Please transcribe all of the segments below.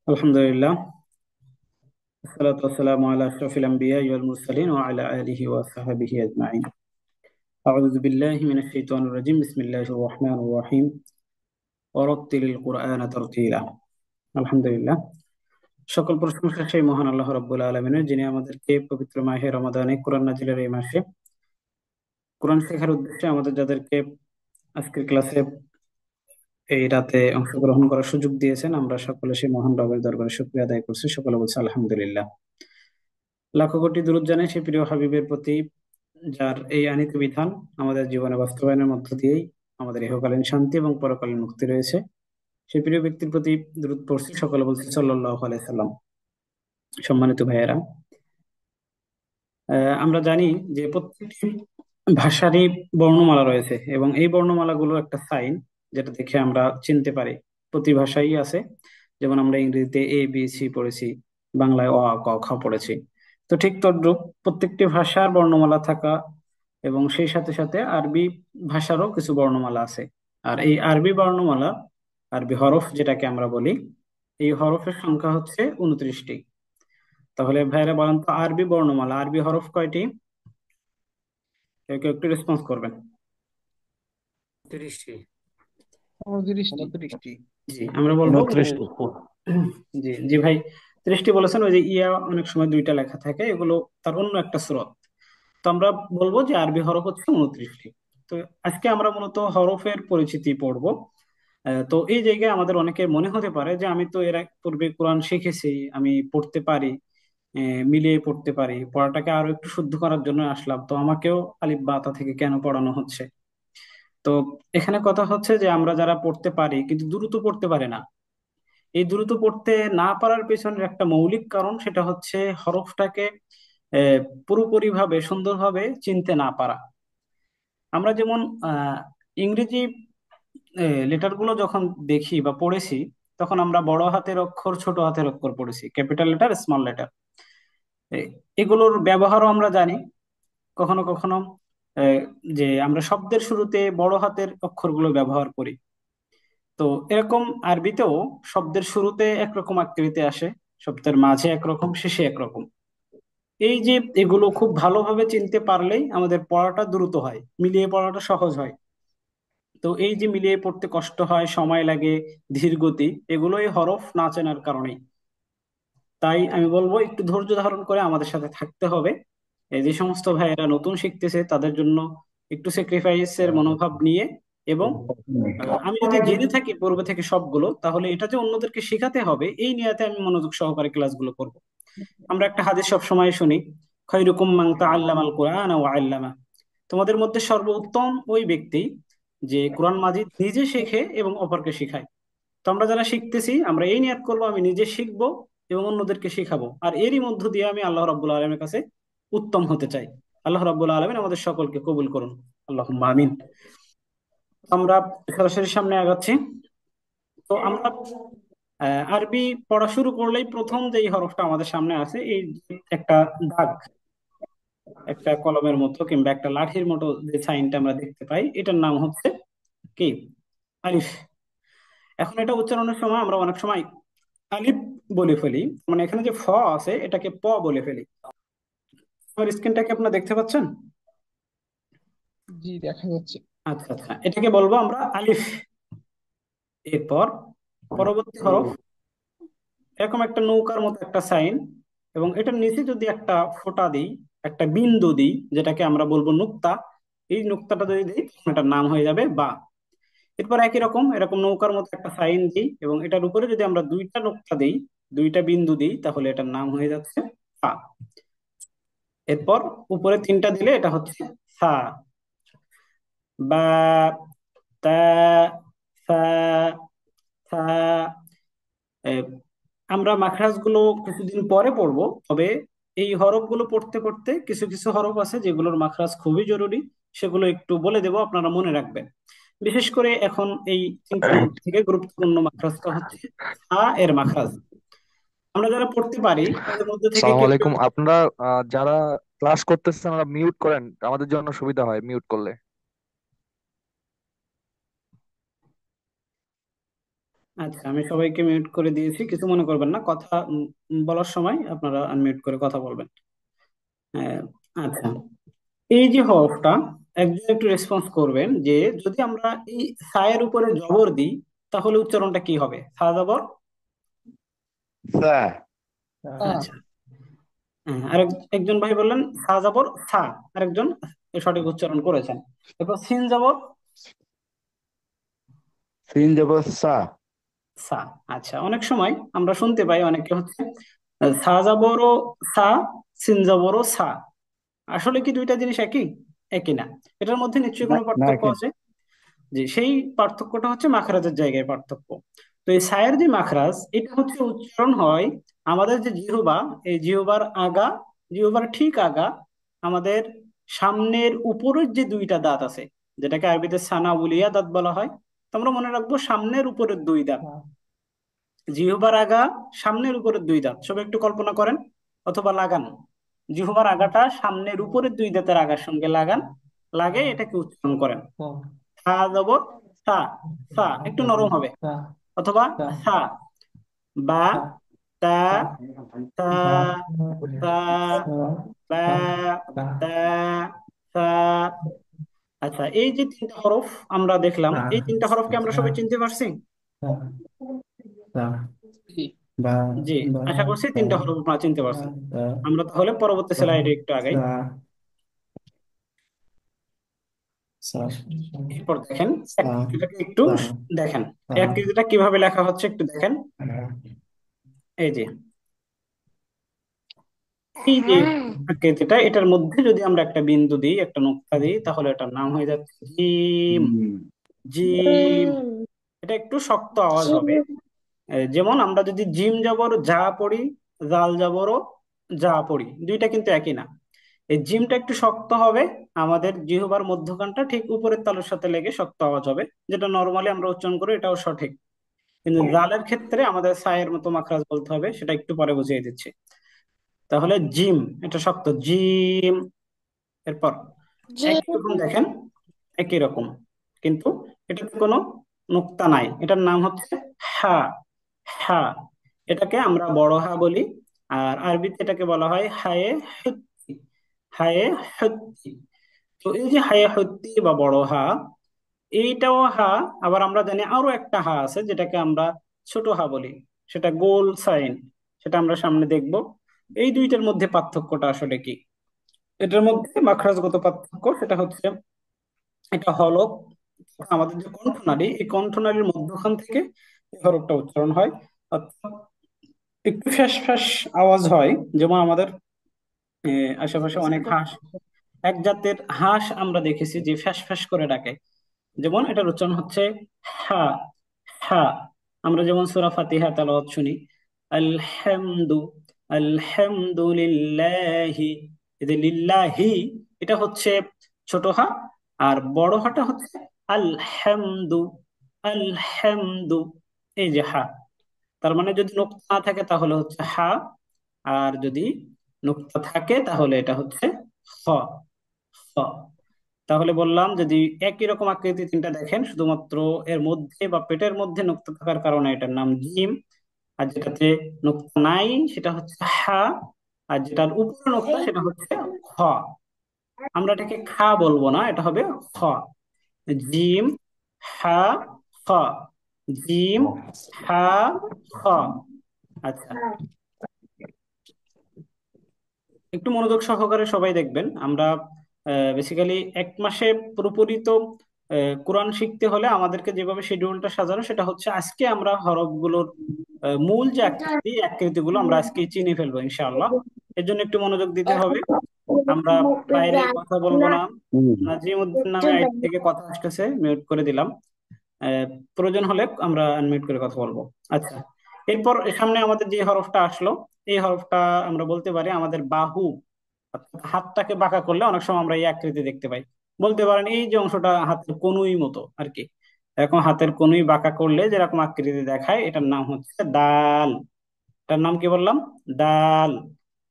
আলহামদুলিল্লাহ। আসসালাতু ওয়াসসালামু আলা আশরাফিল আমবিয়া ওয়াল মুরসালিন ওয়া আলা আলিহি ওয়া সাহবিহি আজমাইন। আউযু বিল্লাহি মিনাশ শাইতানির রাজিম। বিসমিল্লাহির রাহমানির রাহিম। ওয়ারাত্তিলিল কুরআনা তারতিলা। আলহামদুলিল্লাহ। সকল প্রশংসা সেই মহান আল্লাহ রাব্বুল আলামিনের, যিনি আমাদেরকে পবিত্র মাহে রমাদানে কোরআন নাজিলের এই মাসে কোরআন শেখার উদ্দেশ্যে আমাদের যাদেরকে আজকের ক্লাসে এই রাতে অংশগ্রহণ করার সুযোগ দিয়েছেন, আমরা সকলে সেই মহান রবের দরবারে শুকরিয়া আদায় করছি। সকলে বলছি আলহামদুলিল্লাহ। লাখো কোটি দুরূদ জানাই সেই প্রিয় হাবিবের প্রতি, যার এই আনিত বিধান আমাদের জীবনে বাস্তবায়নের মধ্য দিয়েই আমাদের ইহকালীন শান্তি এবং পরকালীন মুক্তি রয়েছে। সেই প্রিয় ব্যক্তির প্রতি দুরূদ পড়ছি, সকলে বলছি সাল্লাল্লাহু আলাইহি সাল্লাম। সম্মানিত ভাইয়েরা, আমরা জানি যে প্রত্যেকটি ভাষারই বর্ণমালা রয়েছে এবং এই বর্ণমালাগুলো একটা সাইন, যেটা দেখে আমরা চিনতে পারি। প্রতি ভাষাই আছে। যেমন আমরা ইংরেজিতে এ বি সি পড়েছি, বাংলায় অ আ ক খ পড়েছি। তো ঠিক তদ্রূপ প্রত্যেকটি ভাষার বর্ণমালা থাকা এবং সেই সাথে সাথে আরবি ভাষারও কিছু বর্ণমালা আছে। আর এই আরবি বর্ণমালা, আরবি হরফ যেটাকে আমরা বলি, এই হরফের সংখ্যা হচ্ছে 29টি। তাহলে ভাইরা বলেন তো, আরবি বর্ণমালা, আরবি হরফ কয়টি? কেউ কেউ একটু রেসপন্স করবেন। 30টি। 29টি। 29টি। জি, আমরা বলবো যে 29টি। জি জি ভাই, 30টি বলেছেন। ওই যে ইয়া অনেক সময় দুইটা লেখা থাকে, এগুলো তার অন্য একটা স্রোত। তো আমরা বলবো যে আরবি হরফ হচ্ছে 29টি। তো আজকে আমরা মূলত হরফের পরিচিতি পড়বো। তো এই জায়গায় আমাদের অনেকের মনে হতে পারে যে আমি তো এর আগে পূর্বে কোরআন শিখেছি, আমি পড়তে পারি, মিলিয়ে পড়তে পারি, পড়াটাকে আরো একটু শুদ্ধ করার জন্য আসলাম, তো আমাকেও আলিফ বা তা থেকে কেন পড়ানো হচ্ছে? তো এখানে কথা হচ্ছে যে আমরা যারা পড়তে পারি কিন্তু দ্রুত পড়তে পারে না, এই দ্রুত পড়তে না পারার পেছনের একটা মৌলিক কারণ, সেটা হচ্ছে হরফটাকে আহ, পুরোপুরিভাবে সুন্দরভাবে চিনতে না পারা। আমরা যেমন ইংরেজি লেটারগুলো যখন দেখি বা পড়েছি, তখন আমরা বড় হাতের অক্ষর ছোট হাতের অক্ষর পড়েছি, ক্যাপিটাল লেটার স্মল লেটার, এগুলোর ব্যবহারও আমরা জানি। কখনো কখনো আহ, যে আমরা শব্দের শুরুতে বড় হাতের অক্ষরগুলো ব্যবহার করি। তো এরকম আরবিতেও শব্দের শুরুতে একরকম আকৃতি আসে, শব্দের মাঝে একরকম, শেষে একরকম। এই যে এগুলো খুব ভালোভাবে চিনতে পারলেই আমাদের পড়াটা দ্রুত হয়, মিলিয়ে পড়াটা সহজ হয়। তো এই যে মিলিয়ে পড়তে কষ্ট হয়, সময় লাগে, ধীর গতি, এগুলো এই হরফ না চেনার কারণেই। তাই আমি বলবো একটু ধৈর্য ধারণ করে আমাদের সাথে থাকতে হবে। এই যে সমস্ত ভাইয়েরা নতুন শিখতেছে তাদের জন্য একটু স্যাক্রিফাইসের মনোভাব নিয়ে, এবং আমি যদি জেনে থাকি পূর্বে থেকে সবগুলো, তাহলে এটা যে অন্যদেরকে শেখাতে হবে এই নিয়তে আমি মনোযোগ সহকারে ক্লাসগুলো করব। আমরা একটা হাদিস সব সময় শুনি, খৈরুকুম মান তাআল্লামাল কুরআনা ওয়া আল্লামা। তোমাদের মধ্যে সর্বোত্তম ওই ব্যক্তি যে কোরআন মাজিদ নিজে শেখে এবং অপরকে শেখায়। তো আমরা যারা শিখতেছি, আমরা এই নিয়ত করবো, আমি নিজে শিখবো এবং অন্যদেরকে শেখাবো, আর এরই মধ্য দিয়ে আমি আল্লাহ রাব্বুল আলামিনের কাছে উত্তম হতে চাই। আল্লাহ রাব্বুল আলামিন আমাদের সকলকে কবুল করুন। আল্লাহুম্মা আমিন। আমরা সরাসরি সামনে আগাচ্ছি। তো আমরা আরবি পড়া শুরু করলেই প্রথম যেই হরফটা আমাদের সামনে আছে, এই যে একটা দাগ, একটা কলমের মতো কিংবা একটা লাঠির মতো যে সাইনটা আমরা দেখতে পাই, এটার নাম হচ্ছে কি? আলিফ। এখন এটা উচ্চারণের সময় আমরা অনেক সময় আলিফ বলে ফেলি, মানে এখানে যে ফ আছে এটাকে প বলে ফেলি। আমার স্ক্রিনটাকে আপনারা দেখতে পাচ্ছেন? জি, দেখা যাচ্ছে। আচ্ছা আচ্ছা, এটাকে বলবো আমরা আলিফ। এরপর পরবর্তী হরফ, এরকম একটা নৌকার মতো একটা সাইন, এবং এটার নিচে যদি একটা ফোঁটা দিই, একটা বিন্দু দিই, যেটাকে আমরা বলবো নুক্তা, এই নুক্তাটা যদি দিই তখন এটার নাম হয়ে যাবে বা। এরপর একই রকম এরকম নৌকার মতো একটা সাইন দিই এবং এটার উপরে যদি আমরা দুইটা নুক্তা দিই, দুইটা বিন্দু দিই, তাহলে এটার নাম হয়ে যাচ্ছে ফা। এরপর উপরে তিনটা দিলে এটা হচ্ছে সা, বা, তা, সা, সা। এ, আমরা মাখরাজ গুলো কিছুদিন পরে পড়বো, তবে এই হরফ গুলো পড়তে পড়তে কিছু কিছু হরফ আছে যেগুলোর মাখরাজ খুবই জরুরি, সেগুলো একটু বলে দেবো, আপনারা মনে রাখবেন। বিশেষ করে এখন এই তিনটার মধ্যে থেকে গুরুত্বপূর্ণ মাখরাজটা হচ্ছে আ এর মাখরাজ। আমরা যারা পড়তে পারি তাদের মধ্যে থেকে সালাম কেউ কেউ। আলাইকুম। আপনারা যারা ক্লাস করতেছেন ওরা মিউট করেন, আমাদের জন্য সুবিধা হয় মিউট করলে। আচ্ছা, আমি সবাইকে মিউট করে দিয়েছি, কিছু মনে করবেন না, কথা বলার সময় আপনারা আনমিউট করে কথা বলবেন। আহ, আচ্ছা, এই যে হরফটা, একজন একটু রেসপন্স করবেন যে যদি আমরা এই সায়ের উপরে জবর দিই তাহলে উচ্চারণটা কি হবে? সা জবর। সা। তা। আচ্ছা, হ্যাঁ, একজন ভাই বললেন সা জবর সা, আরেকজন সঠিক উচ্চারণ করেছেন। এরপর সিন জবর সিন জবর সা। সা। আচ্ছা, অনেক সময় আমরা শুনতে পাই অনেকে হচ্ছে সা জবরও সা, সিন জবরও সা। আসলে কি দুইটা জিনিস একই? একই না। এটার মধ্যে নিশ্চয়ই না কোনো না পার্থক্য কেন? আছে। যে সেই পার্থক্যটা হচ্ছে মাখরাজের জায়গায় পার্থক্য। তো এই সায়ের যে মাখরাজ, এটা হচ্ছে উচ্চারণ হয় আমাদের যে জিহ্বা, এই জিহ্বার আগা, জিহ্বার ঠিক আগা, আমাদের সামনের উপরের যে দুইটা দাঁত আছে, যেটাকে আরবিতে সানাউলিয়া দাঁত বলা হয়। তো আমরা মনে রাখবো সামনের উপরের দুই দাঁত, তা। জিহ্বার আগা, সামনের উপরের দুই দাঁত, সবাই একটু কল্পনা করেন অথবা লাগান। জিহ্বার আগাটা সামনের উপরের দুই দাঁতের আগার সঙ্গে লাগান, লাগে এটাকে উচ্চারণ করেন। তা। সা জবর সা, সা একটু নরম হবে। তা। অথবা তা। সা, বা, তা। তা, তা। সা, বা। সা, বা, তা। তা। তা, সা। আচ্ছা, এই যে তিনটা হরফ আমরা দেখলাম, তা। এই তিনটা হরফকে আমরা সবাই চিনতে পারছি। তা। তা। জি, বা। জি, বা। আশা করছি তা। তিনটা হরফ আমরা চিনতে তা। পারছি। তা। আমরা তাহলে পরবর্তী তা। স্লাইডে একটু আগাই। সা। সা। এরপর দেখেন সা। এটাকে একটু তা। দেখেন, তা। এই আকৃতিটা কিভাবে লেখা হচ্ছে একটু দেখেন। এই যে, এই যে আকৃতিটা, এটার মধ্যে যদি আমরা একটা বিন্দু দিই, একটা নোক্তা দিই, তাহলে এটার নাম হয়ে যাচ্ছে জিম। হুম। জিম। এটা একটু শক্ত আওয়াজ হবে। যেমন আমরা যদি জিম জবর যা পড়ি, জাল জবরও যা পড়ি, দুইটা কিন্তু একই না। এই জিমটা একটু শক্ত হবে, আমাদের জিহ্বার মধ্যখানটা ঠিক উপরের তালুর সাথে লেগে শক্ত আওয়াজ হবে, যেটা নর্মালি আমরা উচ্চারণ করি, এটাও সঠিক। কিন্তু জালের ক্ষেত্রে আমাদের সায়ের মতো মাখরাজ বলতে হবে, সেটা একটু পরে বুঝিয়ে দিচ্ছি। তাহলে জিম, এটা শক্ত জিম। এরপর একই রকম দেখেন, একই রকম, কিন্তু এটাতে কোনো নুক্তা নাই, এটার নাম হচ্ছে হা। হা, এটাকে আমরা বড় হা বলি। আর আরবিতে এটাকে বলা হয় হায়ে হুত্তি। হায়ে হুত্তি। তো এই যে হায়ে হুত্তি বা বড় হা, এইটাও হা। আবার আমরা জানি আরো একটা হা আছে যেটাকে আমরা ছোট হা বলি, সেটা গোল সাইন, সেটা আমরা সামনে দেখব। এই দুইটার মধ্যে পার্থক্যটা আসলে কি? এটার মধ্যে মাখরাজগত পার্থক্য সেটা হচ্ছে, এটা হলো আমাদের যে কণ্ঠনালী, এই কণ্ঠনালীর মধ্যখান থেকে এই হরফটা উচ্চারণ হয়। অর্থাৎ একটু ফ্যাস ফ্যাস আওয়াজ হয়। যেমন আমাদের আশেপাশে অনেক হাঁস, এক জাতের হাঁস আমরা দেখেছি যে ফ্যাস ফ্যাস করে ডাকে। যেমন এটার উচ্চারণ হচ্ছে হা। হা। আমরা যেমন সূরা ফাতিহা তেলাওয়াত শুনি, আলহামদু, আলহামদুলিল্লাহি, এই যে লিল্লাহি, এটা হচ্ছে ছোট হা। আর বড় হাটা হচ্ছে আলহামদু, আলহামদু, এই যে হা। তার মানে যদি নোক্তা না থাকে তাহলে হচ্ছে হা, আর যদি নোক্তা থাকে তাহলে এটা হচ্ছে হ। হ। তাহলে বললাম, যদি একই রকম আকৃতি তিনটা দেখেন, শুধুমাত্র এর মধ্যে বা পেটের মধ্যে নোক্তা থাকার কারণে এটার নাম জিম। আর যেটাতে নোক্তা নাই সেটা হচ্ছে হা। আর যেটার উপরে নোক্তা সেটা হচ্ছে খ। আমরা এটাকে খা বলবো না, এটা হবে খ। জিম, হা, খ। জিম, হা, খ। আচ্ছা, একটু মনোযোগ সহকারে সবাই দেখবেন। আমরা বেসিক্যালি এক মাসে পুরোপুরি তো কোরআন শিখতে হলে আমাদেরকে যেভাবে শিডিউলটা সাজানো, সেটা হচ্ছে আজকে আমরা হরফগুলোর মূল যে আকৃতি, এই আকৃতিগুলো আমরা আজকে চিনে ফেলবো ইনশাআল্লাহ। এর জন্য একটু মনোযোগ দিতে হবে। আমরা বাইরে কথা বলবো না। হুম। নাজিম নামে আইডি থেকে কথা আসতেছে, মিউট করে দিলাম। আহ, প্রয়োজন হলে আমরা আনমিউট করে কথা বলবো। আচ্ছা, এরপর সামনে আমাদের যে হরফটা আসলো, এই হরফটা আমরা বলতে পারি আমাদের বাহু। অর্থাৎ হাতটাকে বাঁকা করলে অনেক সময় আমরা এই আকৃতি দেখতে পাই। বলতে পারেন এই যে অংশটা হাতের কনুই মতো আর কি, এরকম হাতের কনুই বাঁকা করলে যেরকম আকৃতি দেখায়, এটার নাম হচ্ছে দাল। এটার নাম কি বললাম? দাল।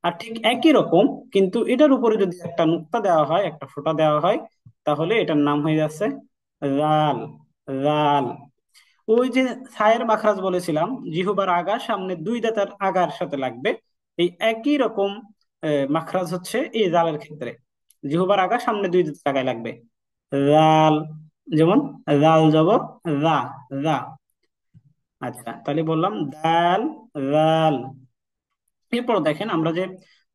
আর ঠিক একই রকম, কিন্তু এটার উপরে যদি একটা নুক্তা দেওয়া হয়, একটা ফোঁটা দেওয়া হয়, তাহলে এটার নাম হয়ে যাচ্ছে রাল। রাল। ওই যে ছায়ের মাখরাজ বলেছিলাম, জিহ্বার আগা সামনে দুই দাঁতের আগার সাথে লাগবে, এই একই রকম মাখরাজ হচ্ছে এই জালের ক্ষেত্রে। জিহ্বার আগা সামনে দুই দাঁতের আগায় লাগবে। জাল, যেমন জাল জবর রা, রা। আচ্ছা, তাহলে বললাম দাল, জাল। এরপর দেখেন আমরা যে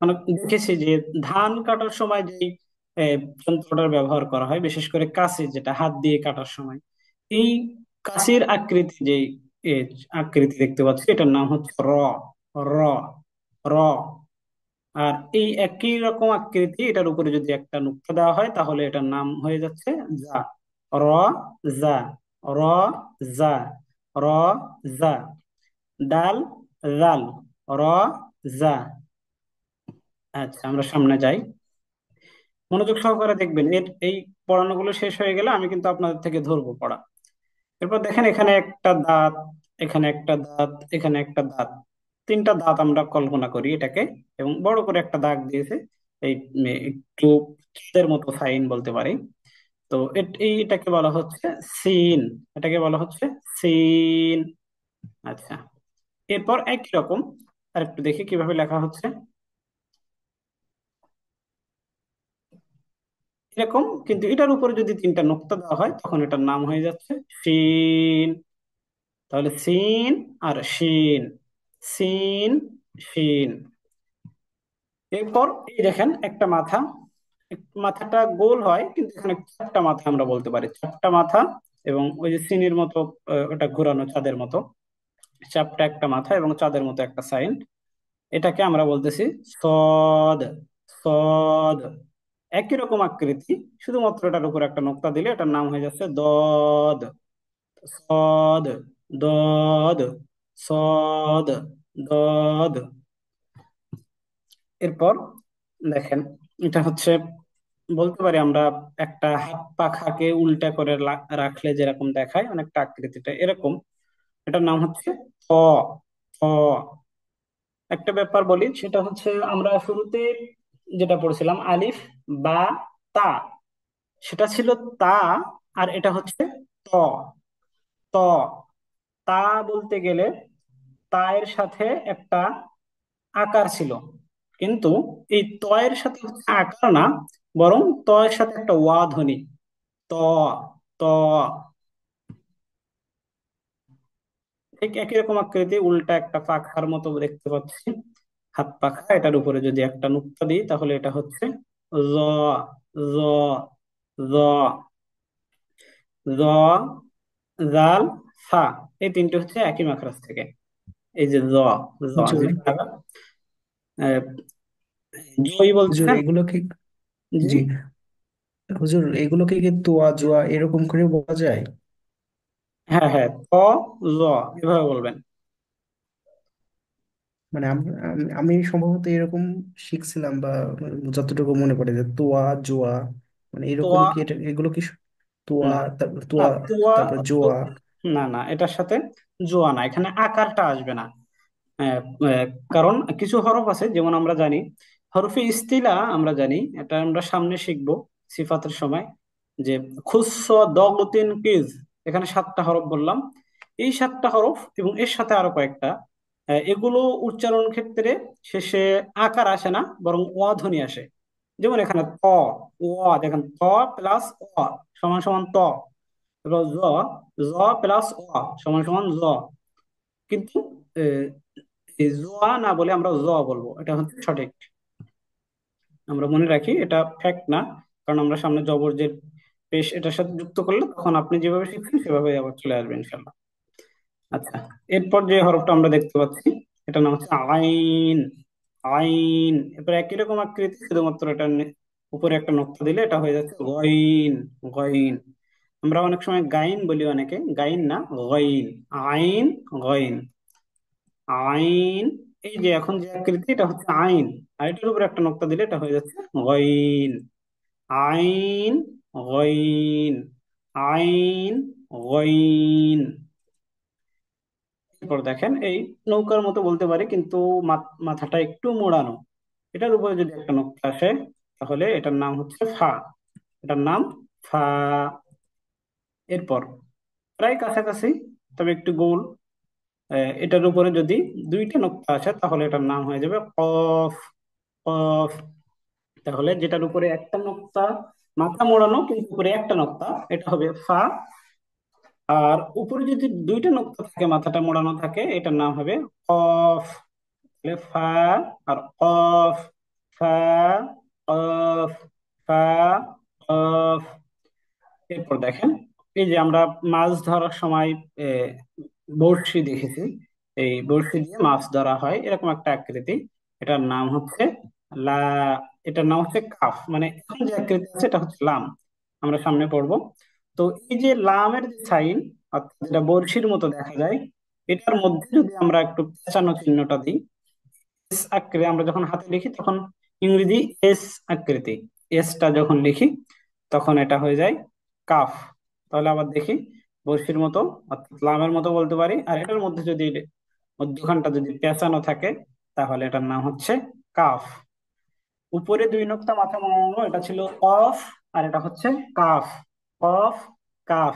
মানে দেখেছি যে ধান কাটার সময় যে যন্ত্রটার ব্যবহার করা হয়, বিশেষ করে কাঁচি, যেটা হাত দিয়ে কাটার সময়, এই কাঁচির আকৃতি যে এ, আকৃতি দেখতে পাচ্ছি, এটার নাম হচ্ছে র, র। আর এই একই রকম আকৃতি এটার উপরে যদি একটা নুক্তা দেওয়া হয়, তাহলে এটার নাম হয়ে যাচ্ছে যা, র, যা, র, যা, র, যা। ডাল, জাল, র, যা। আচ্ছা, আমরা সামনে যাই। মনোযোগ সহকারে দেখবেন, এই পড়ানোগুলো শেষ হয়ে গেলে আমি কিন্তু আপনাদের থেকে ধরবো পড়া। এরপর দেখেন, এখানে একটা দাঁত, এখানে একটা দাঁত, এখানে একটা দাঁত, তিনটা দাঁত আমরা কল্পনা করি এটাকে, এবং বড় করে একটা দাগ দিয়েছে। এই একটু চাঁদের মতো সাইন বলতে পারি। তো এটাকে বলা হচ্ছে সিন, এটাকে বলা হচ্ছে সিন। আচ্ছা, এরপর একই রকম আর একটু দেখি কিভাবে লেখা হচ্ছে। এরকম, কিন্তু এটার উপরে যদি তিনটা নোক্তা দেওয়া হয়, তখন এটার নাম হয়ে যাচ্ছে শিন। তাহলে সিন আর শিন, সিন, শিন। এরপর এই দেখেন একটা মাথা, মাথাটা গোল হয়, কিন্তু এখানে চারটা মাথা আমরা বলতে পারি, চারটা মাথা। এবং ওই যে সিনের মতো ওটা ঘোরানো চাঁদের মতো, চাপটা একটা মাথা এবং চাঁদের মতো একটা সাইন। এটাকে আমরা বলতেছি সদ, সদ। একই রকম আকৃতি, শুধুমাত্র এটার উপর একটা নোক্তা দিলে এটার নাম হয়ে যাচ্ছে দদ, সদ, দদ, সদ, দদ। এরপর দেখেন, এটা হচ্ছে বলতে পারি আমরা একটা হাত পাখাকে উল্টা করে রাখলে যেরকম দেখায়, অনেকটা আকৃতিটা এরকম। এটার নাম হচ্ছে থ, থ। একটা ব্যাপার বলি, সেটা হচ্ছে আমরা শুরুতে যেটা পড়েছিলাম আলিফ বা তা, সেটা ছিল তা, আর এটা হচ্ছে ত, ত। তা বলতে গেলে তা এর সাথে একটা আকার ছিল, কিন্তু এই ত এর সাথে হচ্ছে আকার না, বরং ত এর সাথে একটা ওয়া ধ্বনি, ত, ত। ঠিক একই রকম আকৃতি, উল্টা একটা পাখার মতো দেখতে পাচ্ছি, হাত পাখা। এটার উপরে যদি একটা নুক্তা দিই, তাহলে এটা হচ্ছে জ, জ, জ, জ, জাল, সা। এই তিনটে হচ্ছে একই মাখরাজ থেকে। এই যে জ, জ হুজুর, যেটা জয় হুজুর বলছেন। এগুলো কি? জি, জি হুজুর, এগুলোকে কি তোয়া জোয়া এরকম করে বলা যায়? হ্যাঁ হ্যাঁ, ত, জ, এভাবে বলবেন। মানে আমি সম্ভবত এরকম শিখছিলাম, বা যতটুকু মনে পড়ে যে তোয়া জোয়া, মানে এরকম তোয়া, কি এটা, এগুলো কি তোয়া, না তারপর না, তোয়া, তোয়া, তারপর জোয়া? তো- না না, এটার সাথে জোয়া না, এখানে আকারটা আসবে না। আহ, আহ, কারণ কিছু হরফ আছে, যেমন আমরা জানি হরফে ইস্তিলা, আমরা জানি এটা আমরা সামনে শিখবো সিফাতের সময়, যে খুস্স দগতিন কিজ, এখানে সাতটা হরফ বললাম। এই সাতটা হরফ এবং এর সাথে আরো কয়েকটা, এগুলো উচ্চারণ ক্ষেত্রে শেষে আকার আসে না, বরং অ ধ্বনি আসে। যেমন এখানে ত, ও, দেখেন ত প্লাস অ সমান সমান ত। এবার জ, জ প্লাস অ সমান সমান জ। কিন্তু এই জোয়া না বলে আমরা জ বলবো, এটা হচ্ছে সঠিক। আমরা মনে রাখি, এটা ফ্যাক্ট না, কারণ আমরা সামনে জবর যে পেশ এটার সাথে যুক্ত করলে তখন আপনি যেভাবে শিখছেন সেভাবে আবার চলে আসবে ইনশাল্লাহ। আচ্ছা, এরপর যে হরফটা আমরা দেখতে পাচ্ছি, এটার নাম হচ্ছে আইন, আইন। এরপর একই রকম আকৃতি, শুধুমাত্র এটা উপরে একটা নোক্তা দিলে এটা হয়ে যাচ্ছে গইন, গইন। আমরা অনেক সময় গাইন বলি, অনেকে গাইন না, গইন। আইন, গইন, আইন। এই যে এখন যে আকৃতি, এটা হচ্ছে আইন, আর এটার উপর একটা নোক্তা দিলে এটা হয়ে যাচ্ছে গইন, আইন, গইন, আইন, গইন। এরপর দেখেন, এই নৌকার মতো বলতে পারি, কিন্তু মাথাটা একটু মোড়ানো। এটার উপরে যদি একটা নোক্তা আসে, তাহলে এটার নাম হচ্ছে ফা, এটার নাম ফা। এরপর প্রায় কাছাকাছি, তবে একটু গোল। এটার উপরে যদি দুইটা নোক্তা আসে তাহলে এটার নাম হয়ে যাবে কফ। কফ। তাহলে যেটার উপরে একটা নোক্তা, মাথা মোড়ানো কিন্তু উপরে একটা নোক্তা, এটা হবে ফা। আর উপরে যদি দুইটা নোক্তা থাকে, মাথাটা মোড়ানো থাকে, এটার নাম হবে কফ। তাহলে ফা আর কফ। ফা, কফ, ফা, কফ। এরপর দেখেন, এই যে আমরা মাছ ধরার সময় এ, বড়শি দেখেছি। এই বড়শি দিয়ে মাছ ধরা হয় এরকম একটা আকৃতি। এটার নাম হচ্ছে লা। এটার নাম হচ্ছে কাফ, মানে এখন যে আকৃতি আছে এটা হচ্ছে লাম। আমরা সামনে পড়বো। তো এই যে লামের যে সাইন, অর্থাৎ যেটা বড়শির মতো দেখা যায়, এটার মধ্যে যদি আমরা একটু পেঁচানো চিহ্নটা দিই, এস আকৃতি, আমরা যখন হাতে লিখি তখন ইংরেজি এস আকৃতি, এসটা যখন লিখি তখন এটা হয়ে যায় কাফ। তাহলে আবার দেখি, বড়শির মতো অর্থাৎ লামের মতো বলতে পারি, আর এটার মধ্যে যদি মধ্যখানটা যদি পেঁচানো থাকে তাহলে এটার নাম হচ্ছে কাফ। উপরে দুই নোক্তা মাথা মোড়ানো, এটা ছিল অফ, আর এটা হচ্ছে কাফ। Of, calf.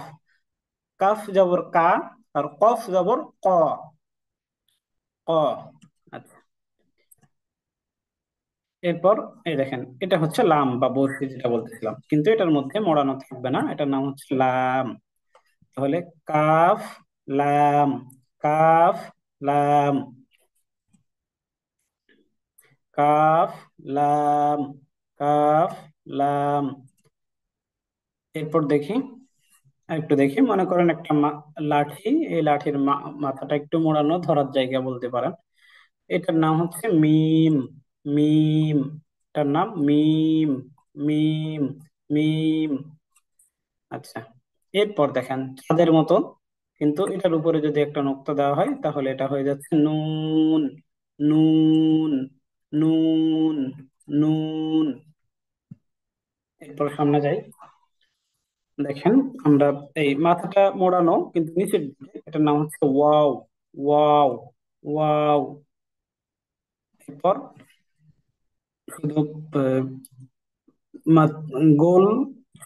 কাফ জবর কা, আর কফ জবর ক। ক। আচ্ছা। এরপর এই দেখেন, এটা হচ্ছে লাম বা বরশি যেটা বলতেছিলাম, কিন্তু এটার মধ্যে মোড়ানো থাকবে না, এটার নাম হচ্ছে লাম। তাহলে কাফ, লাম, কাফ, লাম, কাফ, লাম, কাফ, লাম। এরপর দেখি, একটু দেখি, মনে করেন একটা লাঠি, এই লাঠির মাথাটা একটু মোড়ানো, ধরার জায়গা বলতে পারেন। এটার নাম হচ্ছে মিম। মিম। এটার নাম মিম। মিম। মিম। আচ্ছা। এরপর দেখেন চাঁদের মতো, কিন্তু এটার উপরে যদি একটা নোক্তা দেওয়া হয় তাহলে এটা হয়ে যাচ্ছে নুন। নুন। নুন। নুন। এরপর সামনে যাই। দেখেন, আমরা এই মাথাটা মোড়ানো কিন্তু নিচের দিকে, এটার নাম হচ্ছে ওয়াও। ওয়াও। ওয়াও। এরপর শুধু গোল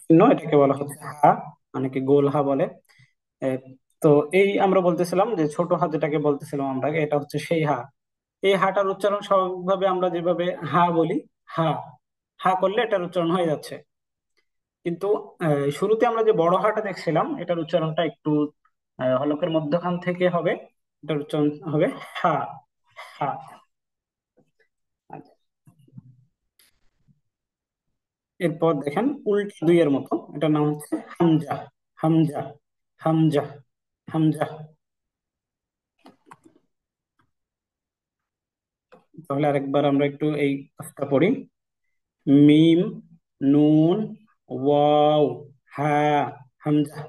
চিহ্ন, এটাকে বলা হচ্ছে হা, অনেকে গোল হা বলে। এ, তো এই আমরা বলতেছিলাম যে ছোট হা যেটাকে বলতেছিলাম আমরা, এটা হচ্ছে সেই হা। এই হাটার উচ্চারণ স্বাভাবিকভাবে আমরা যেভাবে হা বলি, হা, হা করলে এটার উচ্চারণ হয়ে যাচ্ছে। কিন্তু শুরুতে আমরা যে বড় হাটা দেখছিলাম, এটার উচ্চারণটা একটু হলকের মধ্যখান থেকে হবে। এটার উচ্চারণ হবে হা। হা। আচ্ছা। এরপর দেখেন উল্টা দুইয়ের মতো, এটার নাম হচ্ছে হামজা। হামজা। হামজা। হামজা। তাহলে আরেকবার আমরা একটু এই কাজটা পড়ি। মিম, নুন, ওয়াও, হা, হামজা।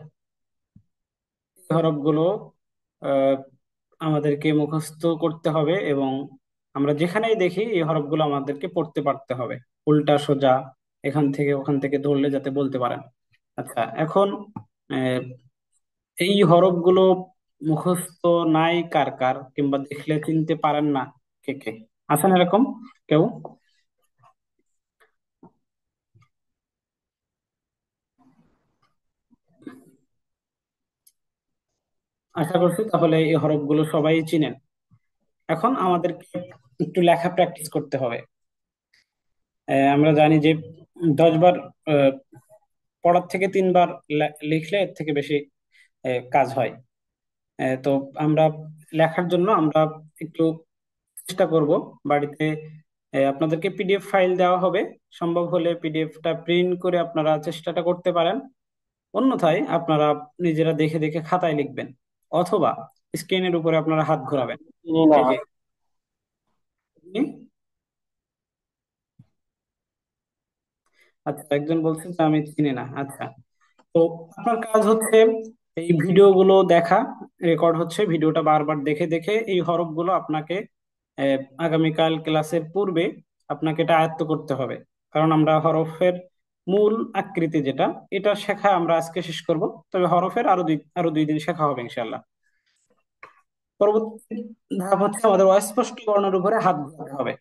এই হরফগুলো আহ, আমাদেরকে মুখস্থ করতে হবে, এবং আমরা যেখানেই দেখি এই হরফগুলো আমাদেরকে পড়তে পারতে হবে, উল্টা সোজা, এখান থেকে ওখান থেকে ধরলে যাতে বলতে পারেন। আচ্ছা, এখন আহ, এই হরফগুলো মুখস্থ নাই কার কার, কিংবা দেখলে চিনতে পারেন না, কে কে আছেন এরকম কেউ? আশা করছি তাহলে এই হরফগুলো সবাই চিনেন। এখন আমাদেরকে একটু লেখা প্র্যাকটিস করতে হবে। আমরা জানি যে 10 বার আহ, পড়ার থেকে 3 বার লিখলে এর থেকে বেশি কাজ হয়। তো আমরা লেখার জন্য আমরা একটু চেষ্টা করব বাড়িতে। আপনাদেরকে পিডিএফ ফাইল দেওয়া হবে, সম্ভব হলে পিডিএফটা প্রিন্ট করে আপনারা চেষ্টাটা করতে পারেন। অন্যথায় আপনারা নিজেরা দেখে দেখে খাতায় লিখবেন, অথবা স্ক্রিনের উপরে আপনারা হাত ঘোরাবেন। চিনি না। এই যে, আচ্ছা, একজন বলছেন যে আমি চিনি না। আচ্ছা, তো আপনার কাজ হচ্ছে এই ভিডিওগুলো দেখা, রেকর্ড হচ্ছে, ভিডিওটা বারবার দেখে দেখে এই হরফগুলো আপনাকে আগামীকাল ক্লাসের পূর্বে আপনাকে এটা আয়ত্ত করতে হবে। কারণ আমরা হরফের মূল আকৃতি যেটা, এটা শেখা আমরা আজকে শেষ করব। তবে হরফের আরো 2 দিন শেখা হবে ইনশাল্লাহ। পরবর্তী ধাপ হচ্ছে আমাদের অস্পষ্ট বর্ণের উপরে হাত ঘোরাতে হবে।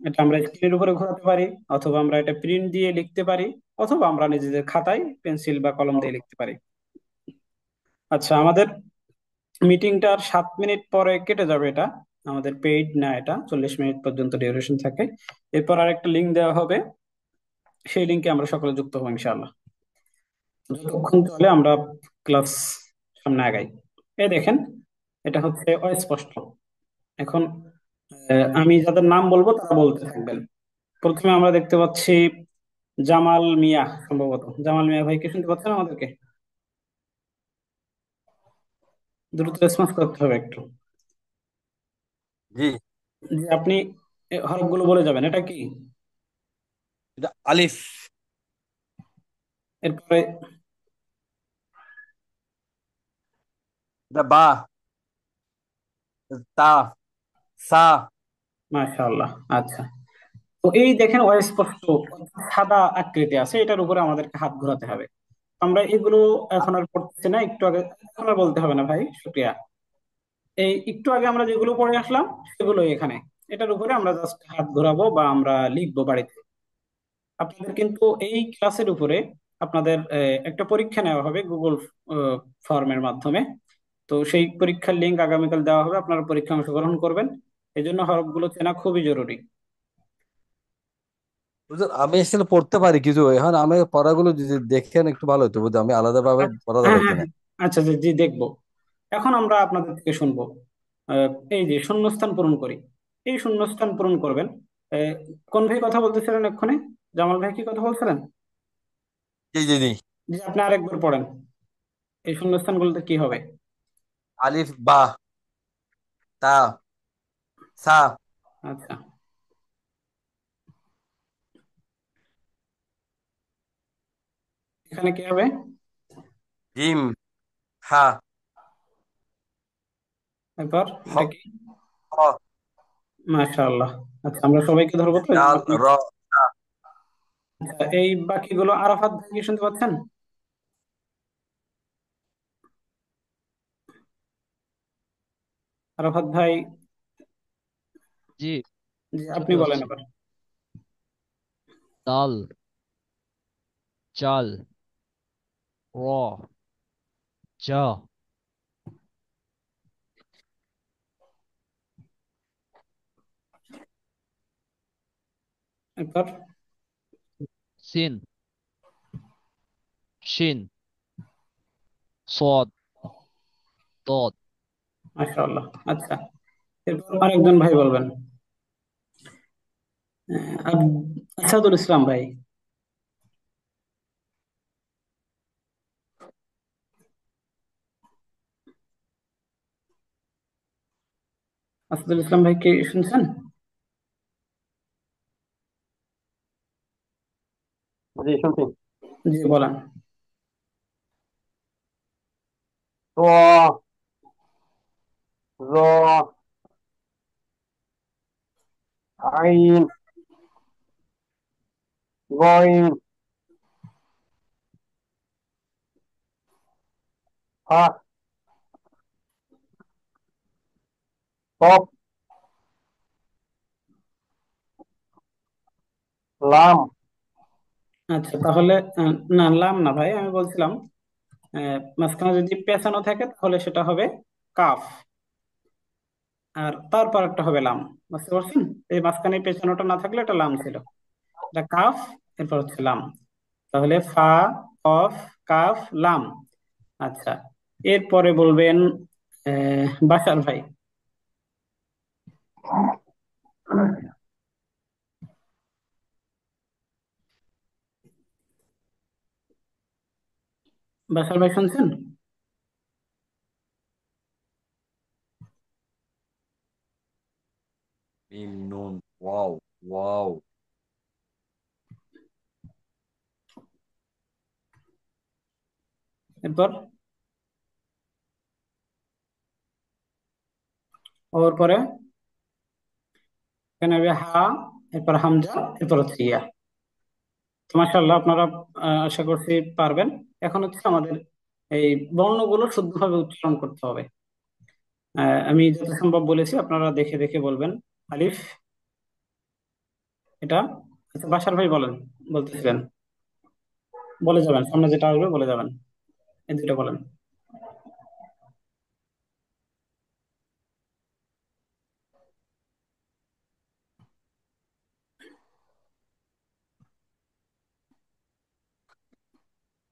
এটা আমরা স্ক্রিনের উপরে ঘোরাতে পারি, অথবা আমরা এটা প্রিন্ট দিয়ে লিখতে পারি, অথবা আমরা নিজেদের খাতায় পেন্সিল বা কলম দিয়ে লিখতে পারি। আচ্ছা, আমাদের মিটিংটার 7 মিনিট পরে কেটে যাবে। এটা আমাদের পেইড না, এটা 40 মিনিট পর্যন্ত ডিউরেশন থাকে। এরপর আরেকটা লিঙ্ক দেওয়া হবে, সেই লিঙ্কে আমরা সকলে যুক্ত হবো ইনশাআল্লাহ। যতক্ষণ চলে আমরা ক্লাস সামনে আগাই। এই দেখেন, এটা হচ্ছে অস্পষ্ট। এখন আমি যাদের নাম বলবো তারা বলতে থাকবেন। প্রথমে আমরা দেখতে পাচ্ছি জামাল মিয়া, সম্ভবত জামাল মিয়া ভাইকে শুনতে পাচ্ছেন আমাদেরকে? দ্রুত রেসপন্স করতে হবে একটু। জি। যে আপনি হরফগুলো বলে যাবেন, এটা কি? এটা আলিফ। এরপরে এটা বা। তা। সা। মাশাআল্লাহ। আচ্ছা, তো এই দেখেন অস্পষ্ট সাদা আকৃতি আছে, এটার উপরে আমাদেরকে হাত ঘোরাতে হবে। আমরা এগুলো এখন আর পড়তেছি না, একটু আগে। এখন আর বলতে হবে না ভাই, শুক্রিয়া। এই একটু আগে আমরা যেগুলো পড়ে আসলাম সেগুলোই এখানে। এটার উপরে আমরা জাস্ট হাত ঘোরাবো বা আমরা লিখবো বাড়িতে। আপনাদের কিন্তু এই ক্লাসের উপরে আপনাদের একটা পরীক্ষা নেওয়া হবে গুগল ফর্মের মাধ্যমে। তো সেই পরীক্ষার লিঙ্ক আগামীকাল দেওয়া হবে, আপনারা পরীক্ষা অংশগ্রহণ করবেন। এই জন্য হরফগুলো চেনা খুবই জরুরি। বুঝলেন, আমি আসলে পড়তে পারি কিছু, এখন আমি পড়াগুলো যদি দেখেন একটু ভালো হতো, বুঝলি, আমি আলাদাভাবে আচ্ছা, পড়া হ্যাঁ যাবে হ্যাঁ কিনা। হ্যাঁ। আচ্ছা, জি জি, দেখবো। এখন আমরা আপনাদের থেকে শুনবো। এই যে শূন্যস্থান পূরণ করি, এই শূন্যস্থান পূরণ করবেন। আহ, কোন ভাই কথা বলতেছিলেন এক্ষুনি? জামাল ভাই কি কথা বলছিলেন? জি জি জি। যে আপনি আরেকবার পড়েন, এই শূন্যস্থানগুলোতে কি হবে? আলিফ বা। তা। সা। আচ্ছা, এখানে কি হবে? জিম। হা। এরপর হ। এটা কি? হ। মাশাআল্লাহ। আচ্ছা, আমরা সবাইকে ধরবো তো, এই জন্য দাল আপনি। র। সা। আচ্ছা, এই বাকিগুলো আরাফাত ভাই কি শুনতে পাচ্ছেন? আরাফাত ভাই, জি, জি আপনি শুনতে বলেন পাচ্ছি। এবার। ডাল, চাল, র, জা, এরপর সিন, শিন, সদ, দদ। মাশাআল্লাহ। আচ্ছা, এরপর আরেকজন ভাই বলবেন। আসাদুল ইসলাম ভাই। আসাদুল ইসলাম ভাই কি শুনছেন? জি শুনছি। জি বলেন। র, র, আইন, গইন, হা, কফ, লাম। আচ্ছা, তাহলে না, লাম না ভাই, আমি বলছিলাম মাঝখানে যদি পেঁচানো থাকে তাহলে সেটা হবে কাফ, আর তারপর একটা হবে লাম। বুঝতে পারছেন? এই মাঝখানে পেছানোটা না থাকলে এটা লাম ছিল। এটা কাফ, এরপর হচ্ছে লাম। তাহলে ফা, কফ, কাফ, লাম। আচ্ছা, এরপরে বলবেন বাশার ভাই। বাশার ভাই শুনছেন? মিম নুন ওয়াও। ওয়াও। এরপর ওর পরে এখানে হবে হা, এরপর হামজা, এরপর হচ্ছে ইয়া। তো মাশাআল্লাহ, আপনারা আশা করছি পারবেন। এখন হচ্ছে আমাদের এই বর্ণগুলো শুদ্ধভাবে উচ্চারণ করতে হবে। আমি যত সম্ভব বলেছি, আপনারা দেখে দেখে বলবেন। আলিফ, এটা। আচ্ছা, বাশার ভাই বলেন, বলতেছিলেন, বলে যাবেন, সামনে যেটা আসবে বলে যাবেন। এই দুটো বলেন।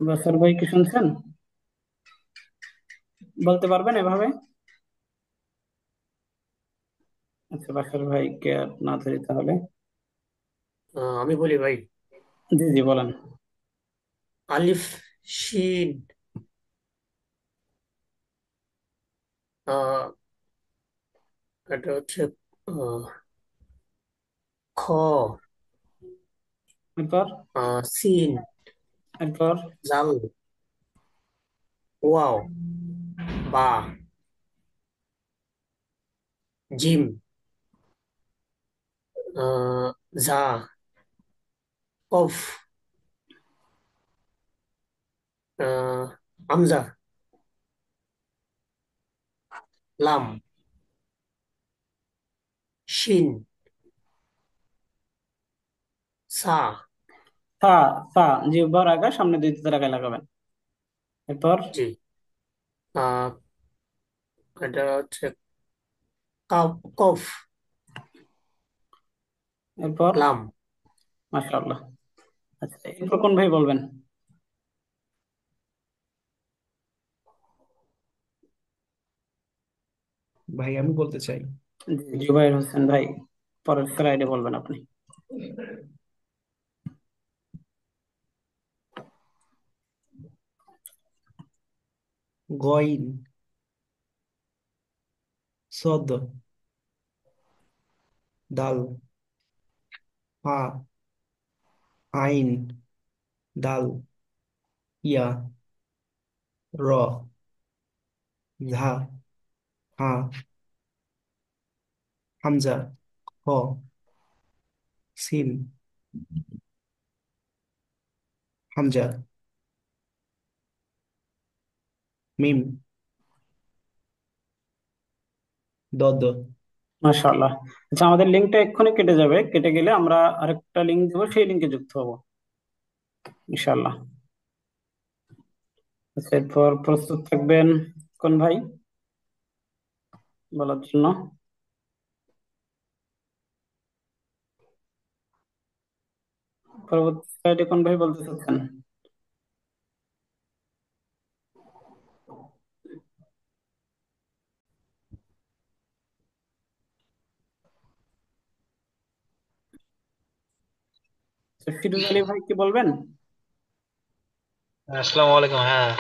বাসার ভাই কি শুনছেন? বলতে পারবেন এভাবে? আচ্ছা, বাসার ভাইকে আর না ধরি তাহলে। আমি বলি ভাই। জি জি, বলেন। আলিফ, শিন, আহ, এটা হচ্ছে আহ, খ, এরপর? সিন, এরপর? জাল, ওয়াও, বা, জিম, আহ, ঝা, কফ, আহ, হামজা, লাম, শিন, সা। সা। সা। জিহ্বার আগা সামনে দুই দাঁতের আগায় লাগাবেন। এরপর? জি। আহ, এটা হচ্ছে কাফ, কফ, এরপর? লাম। মাশাআল্লাহ। আচ্ছা, এরপর কোন ভাই বলবেন? ভাই আমি বলতে চাই। জি, জুবাইর হোসেন ভাই, পরের স্লাইডে বলবেন আপনি। গইন, সদ, দাল, হা, আইন, দাল, ইয়া, র, ঝা, হা, হামজা, হ, সিন, হামজা, মিম, দদ। মাশাআল্লাহ। আচ্ছা, আমাদের লিঙ্কটা এক্ষুনি কেটে যাবে, কেটে গেলে আমরা আরেকটা লিঙ্ক দেবো, সেই লিঙ্কে যুক্ত হবো ইনশাআল্লাহ। আচ্ছা, এরপর প্রস্তুত থাকবেন কোন ভাই বলার জন্য? পরবর্তী স্লাইডে কোন ভাই বলতে চাচ্ছেন? আচ্ছা, ফিরোজ আলী ভাই কি বলবেন? আসসালামু আলাইকুম। হ্যাঁ,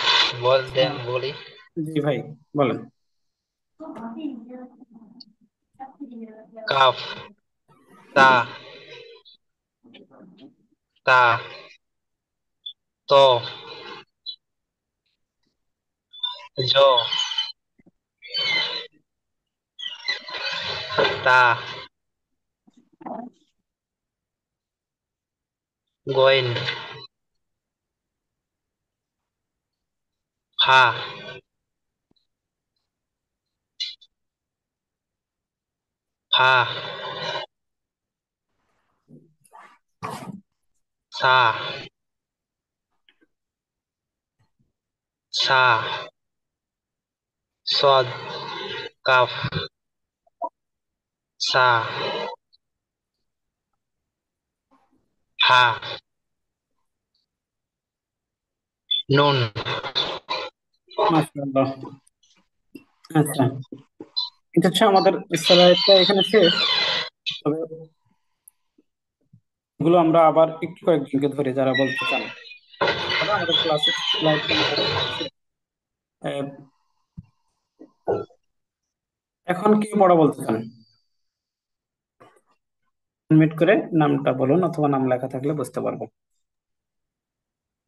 দেন বলি। জি ভাই, বলেন। কাফ, তা, তা, ত, জ, তা, গইন, ফা, ফা, সা, সা, সদ, কাফ, সা, হা, নুন। মাশাআল্লাহ। আচ্ছা, এটা হচ্ছে আমাদের স্লাইডটা এখানে শেষ। তবে এগুলো আমরা আবার একটু কয়েকজনকে ধরে যারা বলতে চান, তবে আমাদের ক্লাসের স্লাইডটা মোটামুটি শেষ। আহ, এখন কি পড়া বলতে চান? মিট করে নামটা বলুন, অথবা নাম লেখা থাকলে বুঝতে পারবো।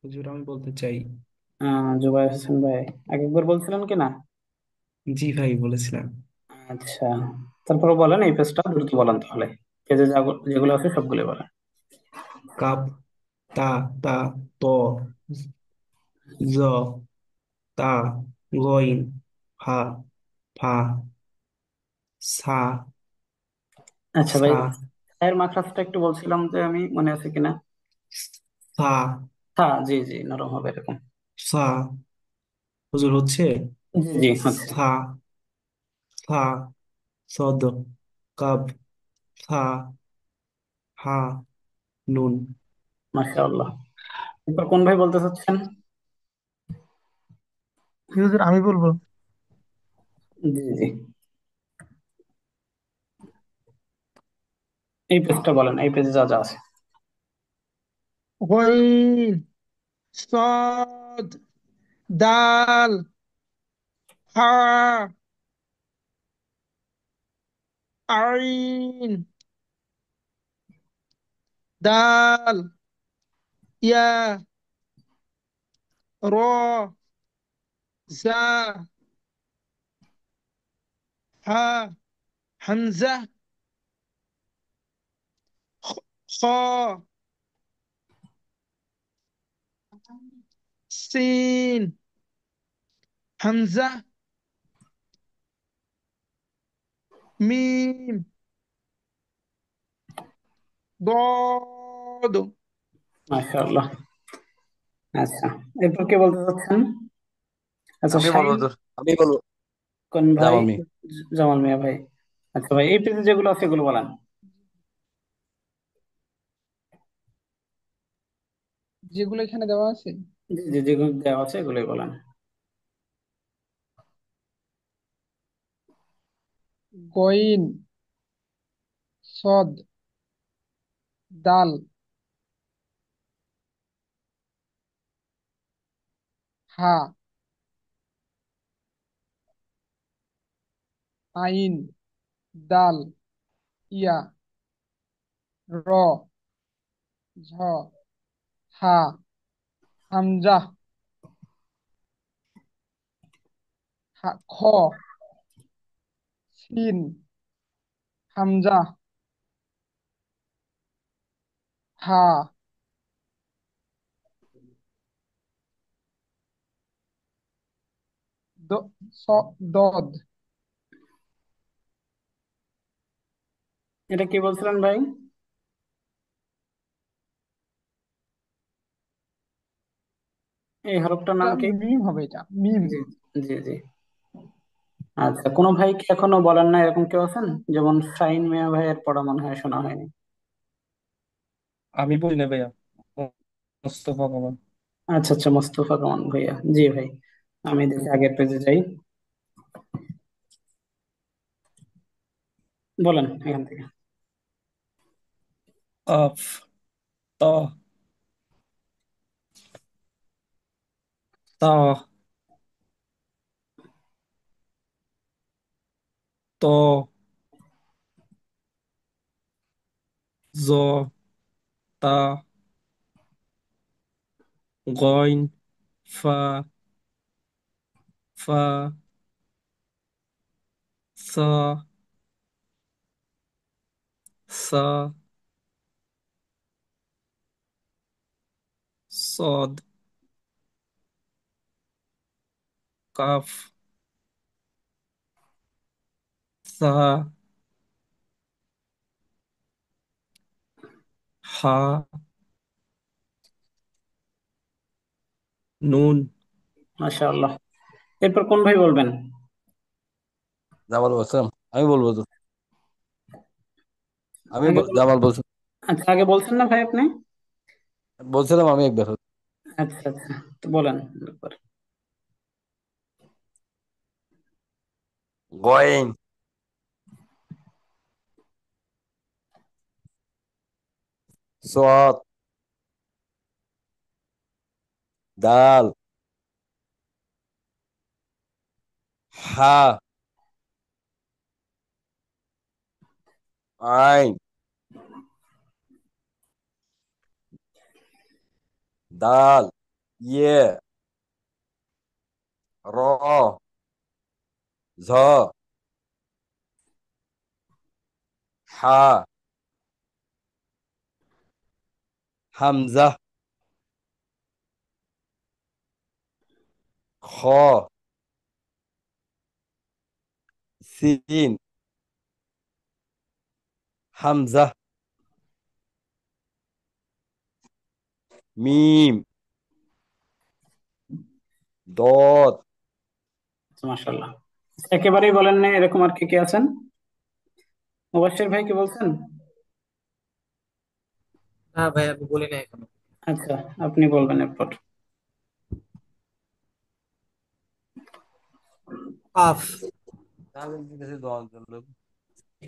হুজুর আমি বলতে চাই। জুবাইর হোসেন ভাই, আগে একবার বলছিলেন কি না? জি ভাই বলেছিলাম। আচ্ছা, তারপরে বলেন, এই পেজটা দ্রুত বলেন তাহলে। পেজে যেগুলো আছে সবগুলো বলেন। কাপ, তা, তা, ত, জ, তা, গইন, ফা, ফা, সা, আচ্ছা ভাই, সা, এর মাখরাজটা একটু বলছিলাম যে আমি, মনে আছে কিনা? সা, হ্যাঁ, জি জি, নরম হবে এরকম। সা। হুজুর হচ্ছে জি জি, হচ্ছে। সা, সা, সদ, কাব, সা, হা, নুন। মাশাআল্লাহ। এরপর কোন ভাই বলতে চাচ্ছেন? হুজুর আমি বলবো। জি জি, এই পেজটা বলেন, এই পেজে যা যা আছে। গইন, সদ, দাল, হা, আইন, দাল, ইয়া, র, জা, হা, হামজা, খ, সিন, হামজা, মিম, ضاد। মাশাআল্লাহ। আচ্ছা, এরপর কে বলতে চাচ্ছেন? আচ্ছা, আমি বলবো শাহিন তো, আমি বলবো। কোন ভাই? জামাল মি। জামাল মিয়া ভাই। আচ্ছা ভাই, এই পেজে যেগুলো আছে এগুলো বলেন। যেগুলো এখানে দেওয়া আছে, জি জি, যেগুলো দেওয়া আছে এগুলোই বলেন। গইন, সদ, দাল, হা, আইন, দাল, ইয়া, র, ঝ, হা, হামজা, খ, সিন, হামজা, হা, দ, স, দদ। এটা কি বলছিলেন ভাই? এই হরফটার এটা নাম কি? মিম হবে, এটা মিম। জি জি জি। আচ্ছা, কোনো ভাই কি এখনো বলেন না, এরকম কেউ আছেন? যেমন শাহিন মিয়া ভাইয়ের পড়া মনে হয় শোনা হয়নি। আমি বলি না ভাইয়া, মোস্তফা কামাল। আচ্ছা আচ্ছা, মোস্তফা কামাল ভাইয়া। জি ভাই, আমি দেখি আগের পেজে যাই, বলেন এখান থেকে। কাফ, তা, তা, ত, জ, তা, গইন, ফা, ফা, সা, সা, সদ, কাফ, সা, হা, নুন। মাশাআল্লাহ। এরপর কোন ভাই বলবেন? জামাল বলছিলাম, আমি বলবো তো। আগে বল। জামাল বলছি, আচ্ছা, আগে বলছেন না ভাই আপনি? বলছিলাম আমি একবার। আচ্ছা আচ্ছা, তো বলেন এরপর। গয়েন, সোয়াত, দাল, হা, আইন, দাল, ইয়ে, র, ঝ, হা, হামজা, খ, সিন, হামজা, মিম, দদ। মাশাআল্লাহ। একেবারেই বলেন না, এরকম আর কে কে আছেন? মুবাশশির ভাই কি বলছেন? না ভাই, আমি বলি না এখনো। আচ্ছা, আপনি বলবেন এরপর। কাফ আমি দিতেছি দল জন্য।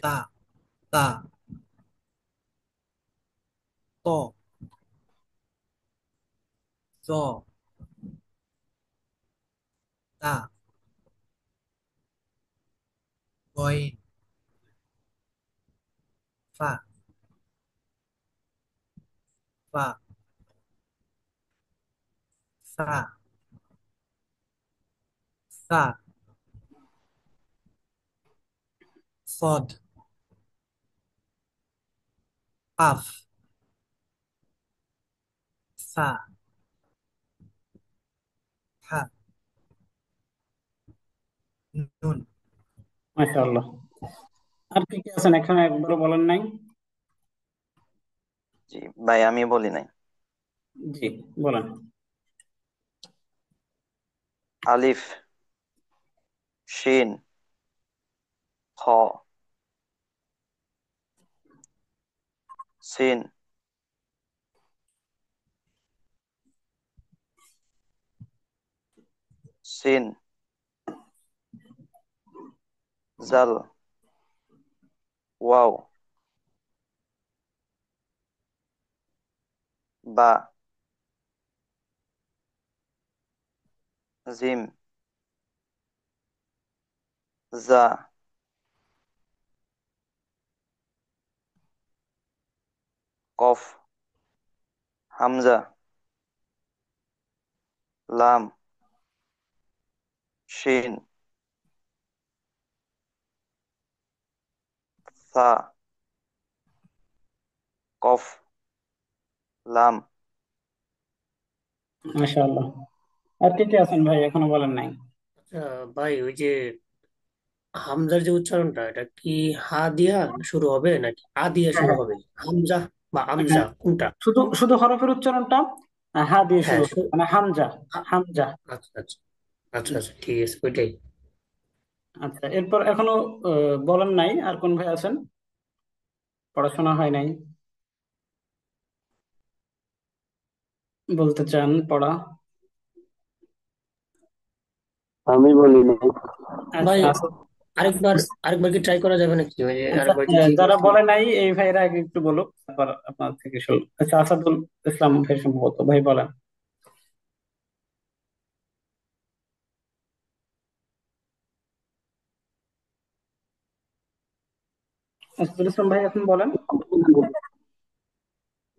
তা তা ত জ তা গইন ফা ফা সা সা সদ কাফ সা হা নুন। মাশাআল্লাহ। আর কি কি আছেন এখানে একবারও বলেন নাই? জি ভাই, আমি বলি নাই। জি, বলেন। আলিফ, শিন, খ, সিন, সিন, জাল, ওয়াও, বা, জিম, জা, কফ, হামজা, লাম, শিন, সা, কফ, লাম। মাশাআল্লাহ। আর কি কি আছেন ভাই এখনো বলেন নাই? আচ্ছা ভাই, ওই যে হামজার যে উচ্চারণটা, এটা কি হা দিয়া শুরু হবে নাকি আ দিয়া শুরু হ্যাঁ, হবে? হামজা বা আমজা হ্যাঁ, কোনটা? শুধু শুধু হরফের উচ্চারণটা হা দিয়ে শুরু হ্যাঁ হবে, মানে হামজা। আ- হামজা। আচ্ছা আচ্ছা আচ্ছা আচ্ছা, ঠিক আছে ওইটাই। আচ্ছা, এরপর এখনো বলেন নাই আর কোন ভাই আছেন? পড়াশোনা হয় নাই, বলতে চান পড়া? আমি বলি নাই। ভাই আচ্ছা আচ্ছা। আরেকবার আরেকবার কি ট্রাই করা যাবে নাকি, ওই যে আচ্ছা, আরেকবার যে ঠিক যারা করছিলাম? বলে নাই এই ভাইরা আগে একটু বলুক, তারপর আপনার থেকে শুরু। আচ্ছা, আসাদুল ইসলাম ভাই সম্ভবত, ভাই বলেন। আসাদুল ইসলাম ভাই এখন বলেন।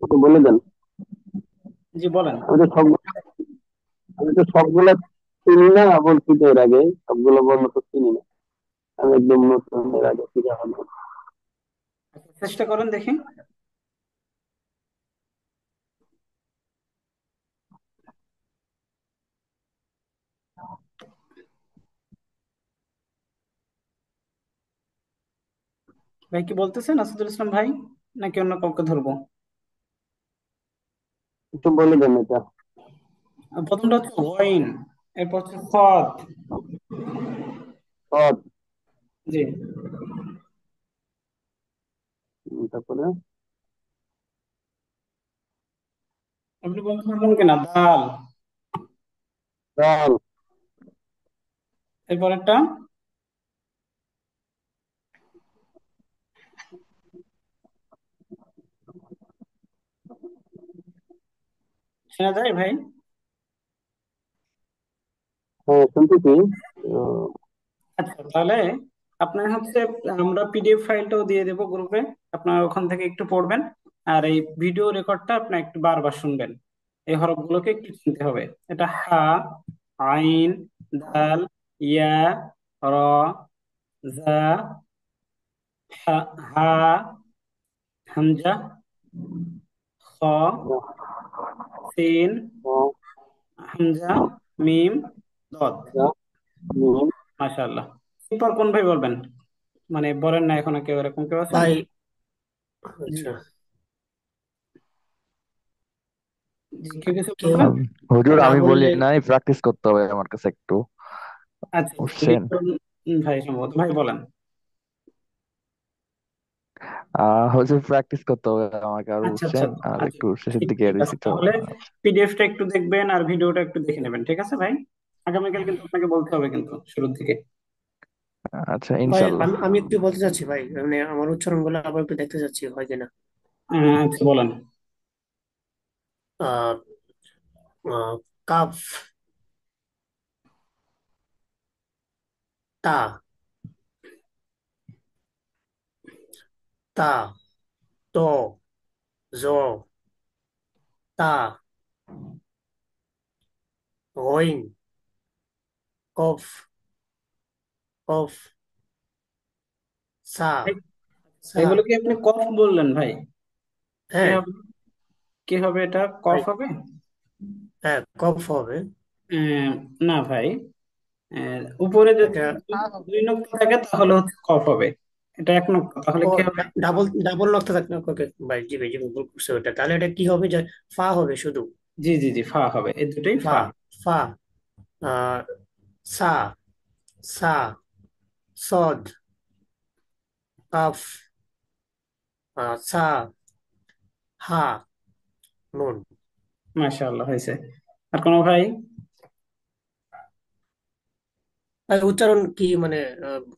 একটু বলে দেন। জি, বলেন। আমি তো সব আমি তো সবগুলা চিনি না, বলছি তো এর আগে সবগুলো বর্ণ তো চিনি না। আমি একদম নতুন, এর আগে শিখা হবে। আচ্ছা, চেষ্টা করেন দেখি। ভাই কি বলতেছেন আসাদুল ইসলাম ভাই, নাকি অন্য কাউকে ধরবো? একটু বলে দেন এটা। প্রথমটা হচ্ছে ওয়াইন, এরপর হচ্ছে ফদ। সৎ। জি। তারপরে আপনি বলতে পারবেন কিনা? দাল। ডাল। এরপর একটা শোনা যায় ভাই? হ্যাঁ, শুনতেছি। আহ, আচ্ছা, তাহলে আপনার হচ্ছে আমরা পিডিএফ ফাইলটাও দিয়ে দেবো গ্রুপে, আপনার ওখান থেকে একটু পড়বেন। আর এই ভিডিও রেকর্ডটা আপনি একটু বারবার শুনবেন। এই হরফগুলোকে একটু চিনতে হবে। এটা হা, আইন, দাল, ইয়া, র, জা, হা, হা, হামজা, খ, সিন, আহ, হামজা, মিম, দদ। যা, মিম। মাশাআল্লাহ। এরপর কোন ভাই বলবেন? মানে বলেন না এখনো কেউ, এরকম কেউ আছেন? ভাই জি। আচ্ছা, জি, কেউ কিছু কেউ বলবেন? হুজুর না আমি বলি বললে। নাই, প্র্যাকটিস করতে হবে আমার কাছে একটু, আচ্ছা, বুঝছেন? ভাই সম্ভবত ভাই বলেন। হুজুর প্র্যাকটিস করতে হবে আমাকে আরো, আচ্ছা আচ্ছা বুঝছেন? আর আচ্ছা, একটু শেষের ঠিক দিকে ঠিক আছে, রয়েছি তো। তাহলে পিডিএফটা একটু দেখবেন আর ভিডিওটা একটু দেখে নেবেন, ঠিক আছে ভাই? আগামীকাল কিন্তু আপনাকে বলতে হবে কিন্তু শুরুর দিকে। আচ্ছা, ভাই ইনশাল্লাহ। আমি একটু বলতে চাচ্ছি ভাই, মানে আমার উচ্চারণ গুলো আবার একটু দেখতে চাচ্ছি হয় কিনা। আচ্ছা বলেন। আহ আহ, কাফ, তা, তা, ত, জ, তা, গইন, কফ, কফ, সা, এই- সা। এগুলো কি আপনি কফ বললেন ভাই? কি হ্যাঁ হবে? কি হবে এটা, ভাই, কফ হবে? হ্যাঁ কফ হবে। আহ, না ভাই, উপরে যদি এটা তা হবে। দুই নক্তা থাকে তাহলে হচ্ছে কফ হবে। এটা এক নক্তা, তাহলে ও কি হবে? ডাবল ডাবল নকশা থাকবে, ওকে ভাই, জি ভাই জি ভাই, ভুল করছে ওটা। তাহলে এটা কি হবে যে ফা হবে শুধু। জি জি জি, ফা হবে, এই দুটোই ফা, ফা। ফা, আহ সা, সা, সদ, কাফ, সা, হা, নুন। মাশাআল্লাহ, হয়েছে। আর কোনো ভাই? ভাই উচ্চারণ কি মানে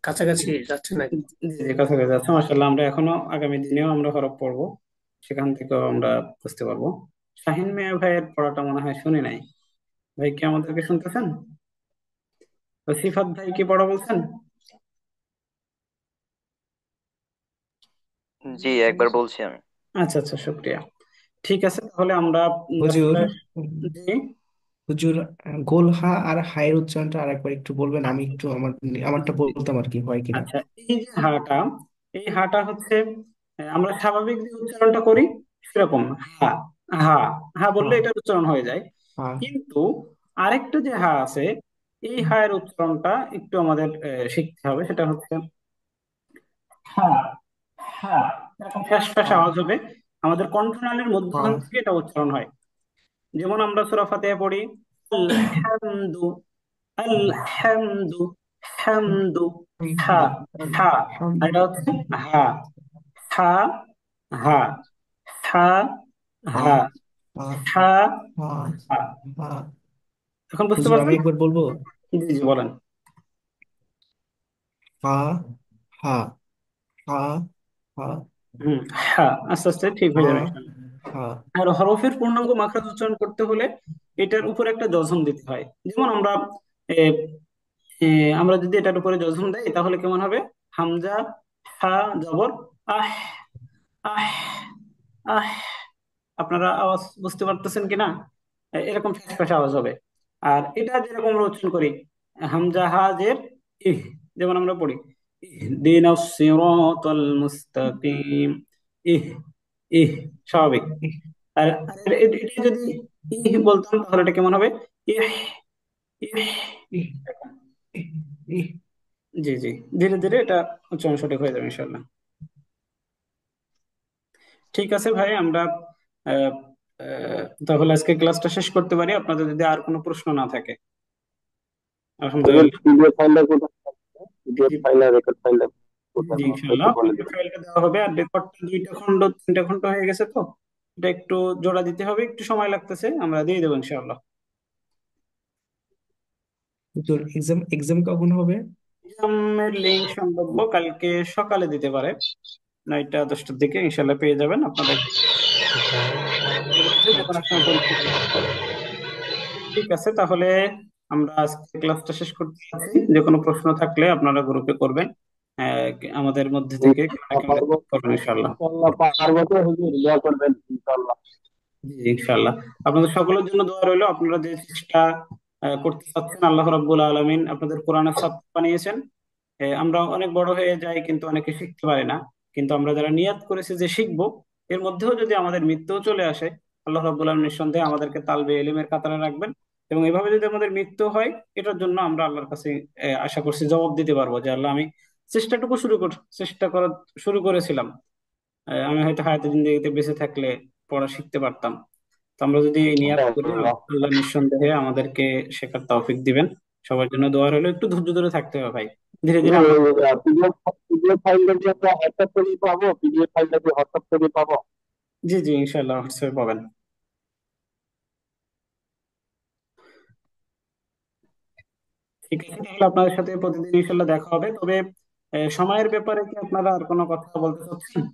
কাছাকাছি যাচ্ছে নাকি? জি জি, কাছাকাছি আছে মাশাআল্লাহ। আমরা এখনো আগামী দিনেও আমরা হরফ পড়বো, সেখান থেকেও আমরা বুঝতে পারবো। শাহিন মিয়া ভাইয়ের পড়াটা মনে হয় শুনি নাই। ভাই কি আমাদেরকে শুনতেছেন? তো সিফাত ভাই কি পড়া বলছেন? জি, একবার বলছি আমি। আচ্ছা আচ্ছা, শুক্রিয়া। ঠিক আছে, তাহলে আমরা হুজুর, দশটা। উম, জি। হুজুর, গোল হা আর হায়ের উচ্চারণটা আরেকবার একটু বলবেন, আমি একটু আমারটা বলতাম আর কি, হয় কিনা। আচ্ছা, এই যে হাটা, এই হাটা হচ্ছে আমরা স্বাভাবিক যে উচ্চারণটা করি সেরকম হা। হা, হা বললে হ্যাঁ, এটার উচ্চারণ হয়ে যায়। হ্যাঁ, কিন্তু আরেকটা যে হা আছে, এই হা এর উচ্চারণটা একটু আমাদের শিখতে হবে। সেটা হচ্ছে হা। হা, এরকম ফ্যাস ফ্যাস হ্যাঁ, আওয়াজ হবে, আমাদের কণ্ঠনালীর মধ্যখান হ্যাঁ, থেকে এটা উচ্চারণ হয়। যেমন আমরা সূরা ফাতিহা পড়ি আলহামদু, আলহামদু, হামদু, হা, হা। আর এটা হচ্ছে হা, হা, হা, হা, হা, হ্যাঁ, হ্যাঁ, হা, হ্যাঁ, হা। হ্যাঁ। এখন বুঝতে হুজুর, আমি পারছেন? একবার বলবো। জি জি, বলেন। হা, হা, হা, হা, হুম, হা, আস্তে আস্তে ঠিক হয়ে হা, যাবে ইনশাআল্লাহ। হা, আর হরফের পূর্ণাঙ্গ মাখরাজ উচ্চারণ করতে হলে এটার উপরে একটা জজম দিতে হয়। যেমন আমরা এ, এ, আমরা যদি এটার উপরে জজম দেই তাহলে কেমন হবে? হামজা, হা, জবর, আহ, আহ, আহ। আপনারা আওয়াজ বুঝতে পারতেছেন কিনা? এরকম ফ্যাস আওয়াজ হবে। আর এটা যেরকম আমরা উচ্চারণ করি, হামজা হা জের ইহ, যেমন আমরা পড়ি ইহদিনাস সিরাতাল মুস্তাকিম, ইহ, ইহ, স্বাভাবিক। আর এটা যদি ইহ বলতাম তাহলে এটা কেমন হবে? ইহ, ইহ। ইহ, ইহ, ইহ। জি জি, ধীরে ধীরে এটা উচ্চারণ সঠিক হয়ে যাবে ইনশাল্লাহ। ঠিক আছে ভাই, আমরা আহ, তাহলে আজকে ক্লাসটা শেষ করতে পারি, আপনাদের যদি আর কোনো প্রশ্ন না থাকে। আলহামদুলিল্লাহ। পিডিএফ ফাইলটা কোথায়? পিডিএফ জি ফাইল আর রেকর্ড ফাইলটা জি কোথায় জি, পাবো ইনশাল্লাহ একটু বলে পিডিএফ দেবেন? ফাইলটা দেওয়া হবে। আর রেকর্ডটা দুইটা খন্ড তিনটা খন্ড হয়ে গেছে, তো এটা একটু জোড়া দিতে হবে, একটু সময় লাগতেছে, আমরা দিয়ে দেবো ইনশাআল্লাহ। হুজুর, এক্সাম এক্সাম কখন হবে? এক্সামের লিঙ্ক সম্ভাব্য কালকে সকালে দিতে পারে, 9টা 10টার দিকে ইনশাল্লাহ পেয়ে যাবেন আপনাদের। এর মধ্যে যে কোনো সময় পরীক্ষা দিতে পারবেন। ঠিক আছে, তাহলে আমরা আজকে ক্লাসটা শেষ করতে যাচ্ছি। যে কোনো প্রশ্ন থাকলে আপনারা গ্রুপে করবেন, আহ, আমাদের মধ্যে থেকে কেউ না ইনশাআল্লাহ কেউ পারবো, করবেন ইনশাল্লাহ। ইনশাআল্লাহ পারবো তো হুজুর, দোয়া করবেন ইনশাআল্লাহ। জি ইনশাল্লাহ, আপনাদের সকলের জন্য দোয়া রইলো। আপনারা যে চেষ্টা করতে চাচ্ছেন, আল্লাহ রাব্বুল আলামিন আপনাদের কোরআনের ছাত্র বানিয়েছেন। আমরা অনেক বড় হয়ে যাই কিন্তু অনেকে শিখতে পারি না। কিন্তু আমরা যারা নিয়াত করেছি যে শিখবো, এর মধ্যেও যদি আমাদের মৃত্যুও চলে আসে, আল্লাহ রাব্বুল আলামিন নিঃসন্দেহে আমাদেরকে তালবে ইলমের কাতারে রাখবেন। এবং এভাবে যদি আমাদের মৃত্যু হয়, এটার জন্য আমরা আল্লাহর কাছে আশা করছি জবাব দিতে পারবো যে আল্লাহ, আমি চেষ্টা করা শুরু করেছিলাম। আমি হয়তো হায়াতে জিন্দেগিতে বেঁচে থাকলে পড়া শিখতে পারতাম। তো আমরা যদি এই নিয়াত করি, আল্লাহ। আল্লাহ নিঃসন্দেহে আমাদেরকে শেখার তৌফিক দিবেন। সবার জন্য দোয়া রইলো, একটু ধৈর্য ধরে থাকতে হবে ভাই, ধীরে ধীরে আমরা। পিডিএফ পিডিএফ ফাইলটা কি আমরা হোয়াটসঅ্যাপ করে পাবো? পিডিএফ ফাইলটা কি হোয়াটসঅ্যাপ করে পাবো? জি জি, ইনশাল্লাহ হোয়াটসঅ্যাপে পাবেন। ঠিক আছে, তাহলে আপনাদের সাথে প্রতিদিন ইনশাল্লাহ দেখা হবে। তবে সময়ের ব্যাপারে কি আপনারা আর কোনো কথা বলতে চাচ্ছেন?